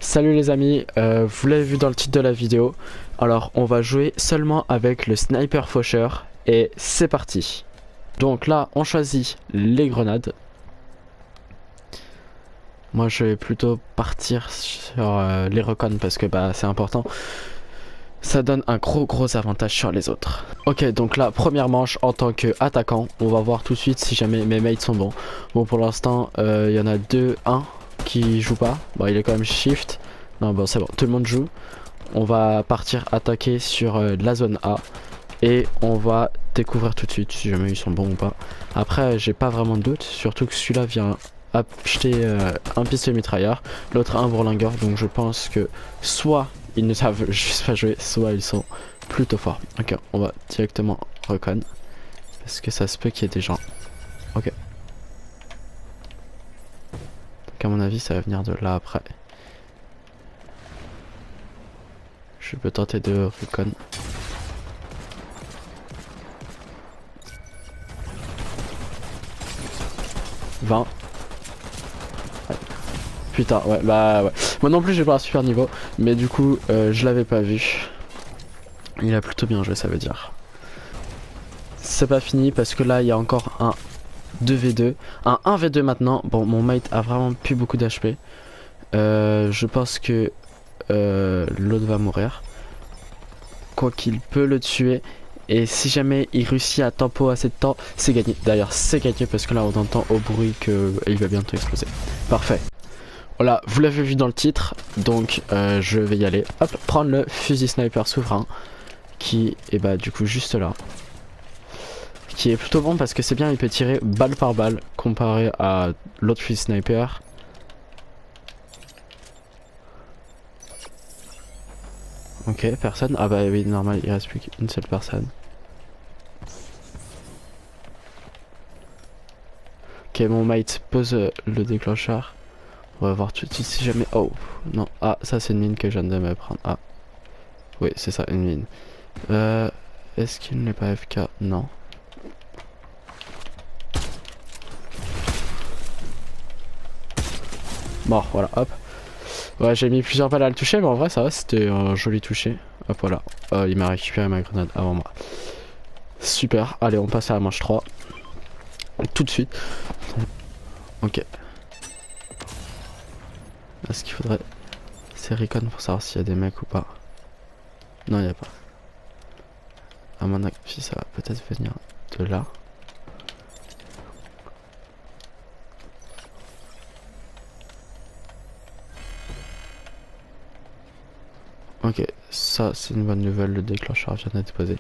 Salut les amis, vous l'avez vu dans le titre de la vidéo. Alors on va jouer seulement avec le sniper faucheur et c'est parti. Donc là on choisit les grenades. Moi je vais plutôt partir sur les recons parce que c'est important. Ça donne un gros avantage sur les autres. Ok, donc là première manche en tant qu'attaquant. On va voir tout de suite si jamais mes mates sont bons. Bon, pour l'instant il y en a un qui joue pas. Bon, il est quand même shift. Non, bon, c'est bon, tout le monde joue. On va partir attaquer sur la zone A. Et on va découvrir tout de suite si jamais ils sont bons ou pas. Après, j'ai pas vraiment de doute. Surtout que celui-là vient acheter un pistolet mitrailleur, l'autre un bourlingueur. Donc je pense que soit ils ne savent juste pas jouer, soit ils sont plutôt forts. Ok, on va directement recon. Parce que ça se peut qu'il y ait des gens. Ok. Donc à mon avis, ça va venir de là après. Je peux tenter de recon. Ouais. Putain, ouais, ouais. Moi non plus j'ai pas un super niveau, mais du coup je l'avais pas vu. Il a plutôt bien joué, ça veut dire. C'est pas fini parce que là il y a encore un 2v2, un 1v2 maintenant. Bon, mon mate a vraiment plus beaucoup d'HP. Je pense que l'autre va mourir. Quoi qu'il peut le tuer. Et si jamais il réussit à tempo assez de temps, c'est gagné. D'ailleurs, c'est gagné parce que là on entend au bruit qu'il va bientôt exploser. Parfait. Voilà, vous l'avez vu dans le titre, donc je vais y aller. Hop, prendre le fusil sniper souverain, qui est du coup juste là. Qui est plutôt bon parce que c'est bien, il peut tirer balle par balle, comparé à l'autre fusil sniper. Ok, personne. Ah bah oui, normal, il reste plus qu'une seule personne. Ok, mon mate pose le déclencheur. On va voir tout de suite si jamais... Oh, non. Ah, ça c'est une mine que je viens de me prendre. Ah. Oui, c'est ça, une mine. Est-ce qu'il n'est pas FK? Non. Mort, voilà, hop. Ouais, j'ai mis plusieurs balles à le toucher, mais en vrai, ça va, c'était un joli toucher. Hop, voilà. Il m'a récupéré ma grenade avant moi. Super, allez, on passe à la manche 3. Tout de suite. Ok. Là, ce qu'il faudrait, c'est recon pour savoir s'il y a des mecs ou pas. Non, il n'y a pas. À mon avis, ça va peut-être venir de là. Ok, ça c'est une bonne nouvelle, le déclencheur vient d'être posé.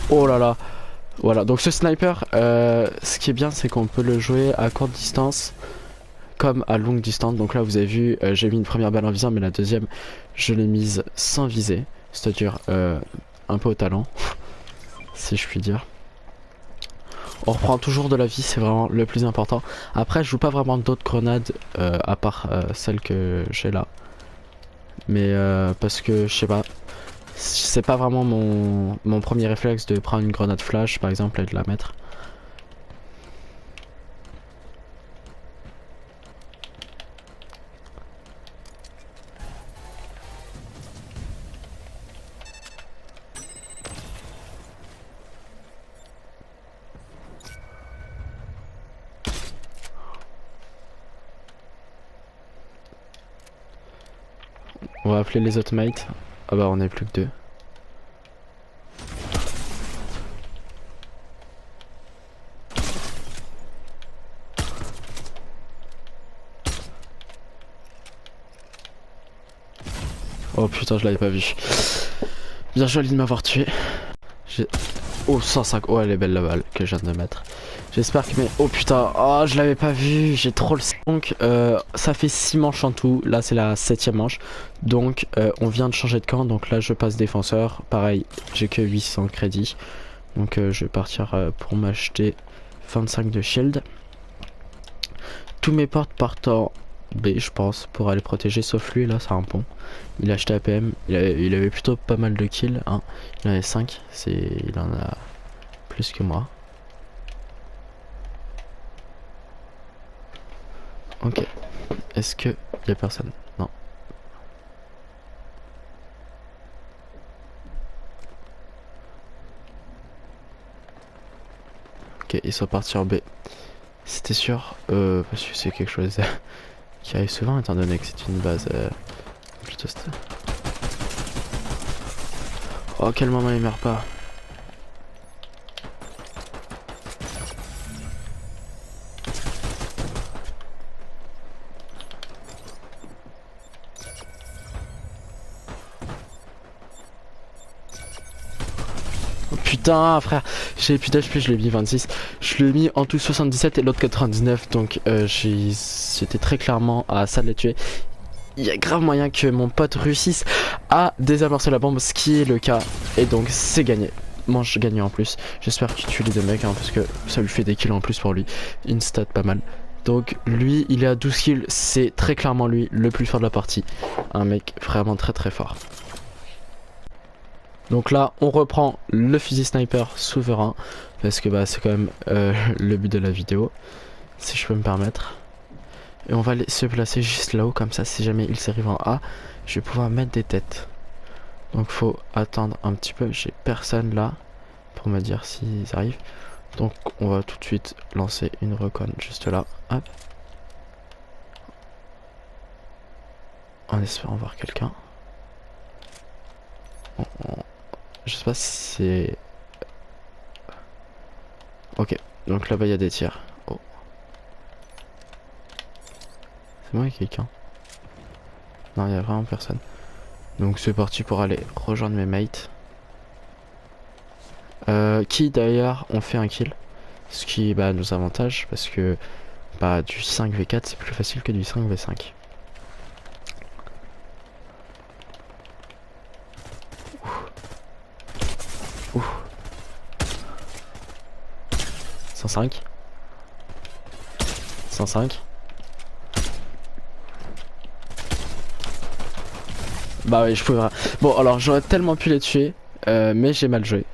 Oh là là. Voilà, donc ce sniper, ce qui est bien c'est qu'on peut le jouer à courte distance comme à longue distance. Donc là vous avez vu, j'ai mis une première balle en visant, mais la deuxième je l'ai mise sans viser, c'est-à-dire un peu au talent, si je puis dire. On reprend toujours de la vie, c'est vraiment le plus important. Après je joue pas vraiment d'autres grenades à part celle que j'ai là. Mais parce que je sais pas, c'est pas vraiment mon premier réflexe de prendre une grenade flash par exemple et de la mettre. On va appeler les autres mates. Ah bah on est plus que deux. Oh putain, je l'avais pas vu. Bien joli de m'avoir tué. Oh 105, oh elle est belle la balle que je viens de mettre. J'espère que mes... Oh putain, oh je l'avais pas vu, j'ai trop le... Donc ça fait 6 manches en tout, là c'est la 7ème manche. Donc on vient de changer de camp, donc là je passe défenseur. Pareil, j'ai que 800 crédits. Donc je vais partir pour m'acheter 25 de shield. Tous mes portes partent en B je pense, pour aller protéger, sauf lui là c'est un pont. Il a acheté APM, il avait plutôt pas mal de kills, hein. Il en avait 5, il en a plus que moi. Ok. Est-ce que y a personne? Non. Ok, ils sont partis en B. C'était sûr, parce que c'est quelque chose qui arrive souvent étant donné que c'est une base plutôt Oh, quel moment il meurt pas. Oh, putain, frère, j'ai plus d'HP, je l'ai mis 26. Je l'ai mis en tout 77 et l'autre 99, donc j'étais très clairement à ça de les tuer. Il y a grave moyen que mon pote réussisse à désamorcer la bombe, ce qui est le cas, et donc c'est gagné. Manche gagné en plus. J'espère qu'il tue les deux mecs, hein, parce que ça lui fait des kills en plus pour lui. Une stat pas mal. Donc lui, il est à 12 kills, c'est très clairement lui le plus fort de la partie. Un mec vraiment très très fort. Donc là, on reprend le fusil sniper souverain, parce que bah, c'est quand même le but de la vidéo, si je peux me permettre. Et on va se placer juste là-haut, comme ça, si jamais ils arrivent en A, je vais pouvoir mettre des têtes. Donc faut attendre un petit peu, j'ai personne là pour me dire s'ils arrivent. Donc on va tout de suite lancer une recon juste là, hop. En espérant voir quelqu'un. Je sais pas si c'est... Ok, donc là-bas il y a des tirs. Oh. C'est moi et quelqu'un. Non, il y a vraiment personne. Donc c'est parti pour aller rejoindre mes mates. Qui d'ailleurs ont fait un kill. Ce qui bah, nous avantage parce que bah, du 5v4 c'est plus facile que du 5v5. Ouh. 105. 105. Bah oui, je pouvais... Bon, alors j'aurais tellement pu les tuer, mais j'ai mal joué.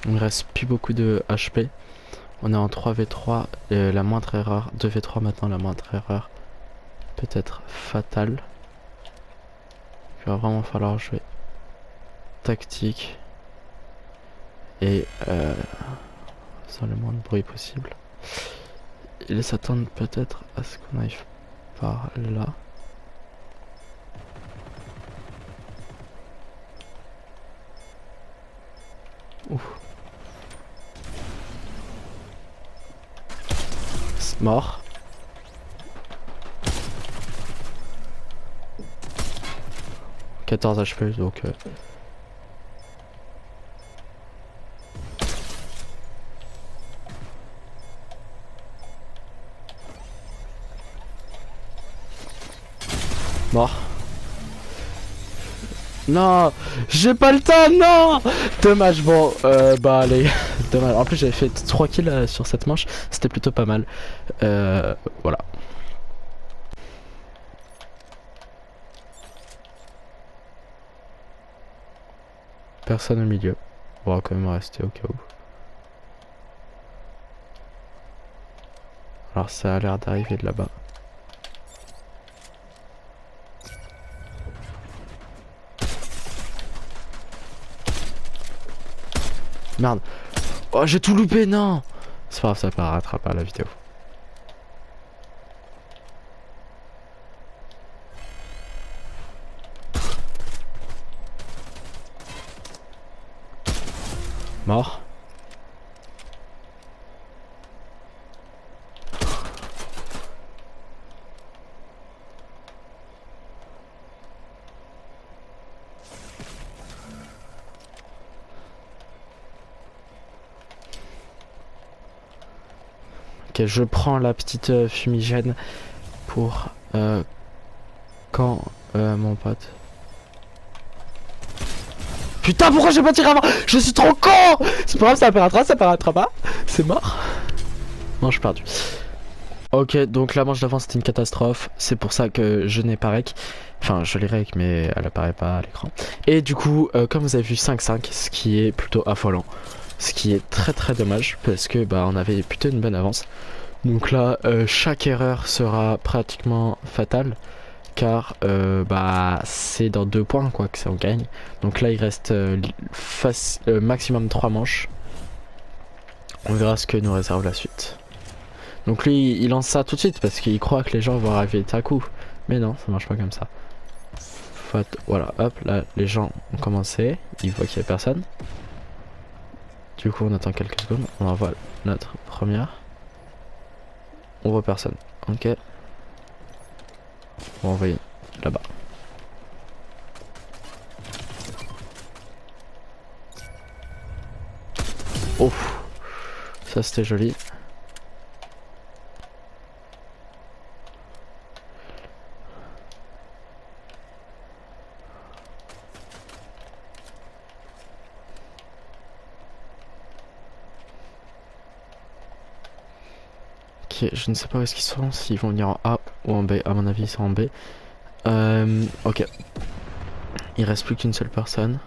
Il me reste plus beaucoup de HP. On est en 3v3, la moindre erreur, 2v3 maintenant, la moindre erreur peut être fatale. Il va vraiment falloir jouer tactique et sans le moins de bruit possible. Ils s'attendent peut-être à ce qu'on arrive par là. Ouf. Mort. « 14 HP donc mort. Non, j'ai pas le temps, non. Dommage, bon, bah allez, dommage. En plus j'avais fait 3 kills sur cette manche, c'était plutôt pas mal. Voilà. Personne au milieu. On va quand même rester au cas où. Alors ça a l'air d'arriver de là-bas. Merde. Oh, j'ai tout loupé, non. C'est pas grave, ça paraîtra pas à la vidéo. Mort. Ok, je prends la petite fumigène pour quand mon pote. Putain, pourquoi j'ai pas tiré avant? Je suis trop con! C'est pas grave, ça apparaîtra pas. C'est mort. Non, je suis perdu. Ok, donc la manche d'avant c'était une catastrophe. C'est pour ça que je n'ai pas rec. Enfin, je l'ai rec, mais elle apparaît pas à l'écran. Et du coup, comme vous avez vu, 5-5, ce qui est plutôt affolant. Ce qui est très très dommage, parce que bah on avait plutôt une bonne avance. Donc là, chaque erreur sera pratiquement fatale. Car bah c'est dans 2 points quoi que ça on gagne. Donc là il reste maximum 3 manches. On verra ce que nous réserve la suite. Donc lui il lance ça tout de suite parce qu'il croit que les gens vont arriver à coup. Mais non, ça marche pas comme ça. Voilà, hop, là les gens ont commencé, ils voient qu'il y a personne. Du coup on attend quelques secondes, on envoie notre première. On voit personne, ok. On va envoyer là-bas. Oh, ça c'était joli. Ok, je ne sais pas où est-ce qu'ils sont, s'ils vont venir en A ou en B. À mon avis ils sont en B. Ok. Il reste plus qu'une seule personne.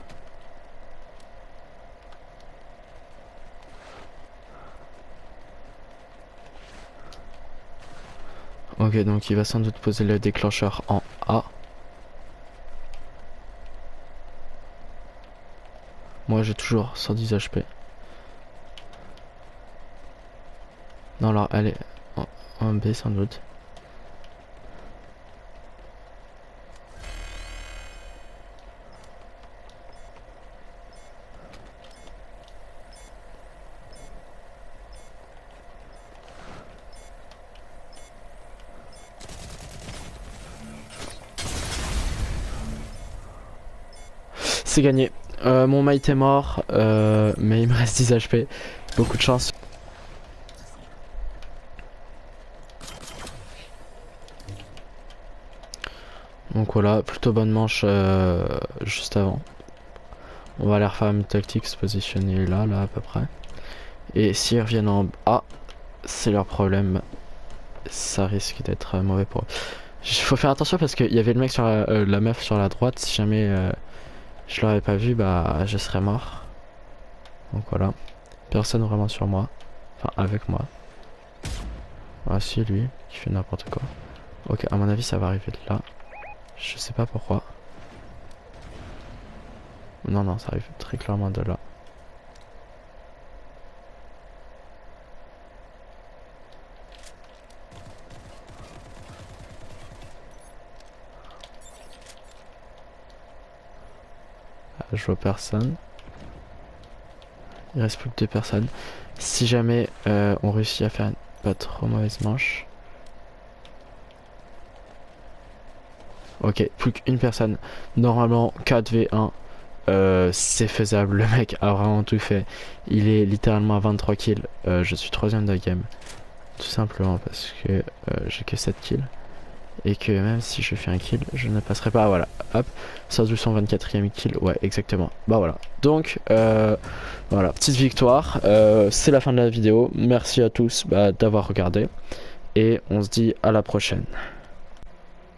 Ok, donc il va sans doute poser le déclencheur en A. Moi j'ai toujours 110 HP. Non, alors elle est en B sans doute. C'est gagné. Mon mate est mort, mais il me reste 10 HP. Beaucoup de chance. Donc voilà, plutôt bonne manche juste avant. On va aller refaire une tactique, se positionner là à peu près. Et s'ils reviennent en A, c'est leur problème. Ça risque d'être mauvais pour eux. Il faut faire attention parce qu'il y avait le mec sur la meuf sur la droite. Si jamais je l'aurais pas vu, bah je serais mort. Donc voilà. Personne vraiment sur moi. Enfin avec moi. Ah si, lui qui fait n'importe quoi. Ok, à mon avis ça va arriver de là. Je sais pas pourquoi. Non, non, ça arrive très clairement de là. Je vois personne. Il reste plus que 2 personnes. Si jamais on réussit à faire une pas trop mauvaise manche. Ok, plus qu'une personne. Normalement 4v1. C'est faisable. Le mec a vraiment tout fait. Il est littéralement à 23 kills. Je suis 3ème de game. Tout simplement parce que j'ai que 7 kills. Et que même si je fais un kill, je ne passerai pas. Voilà, hop, Sazou son 24ème kill, ouais, exactement. Bah voilà, donc voilà, petite victoire. C'est la fin de la vidéo. Merci à tous d'avoir regardé. Et on se dit à la prochaine.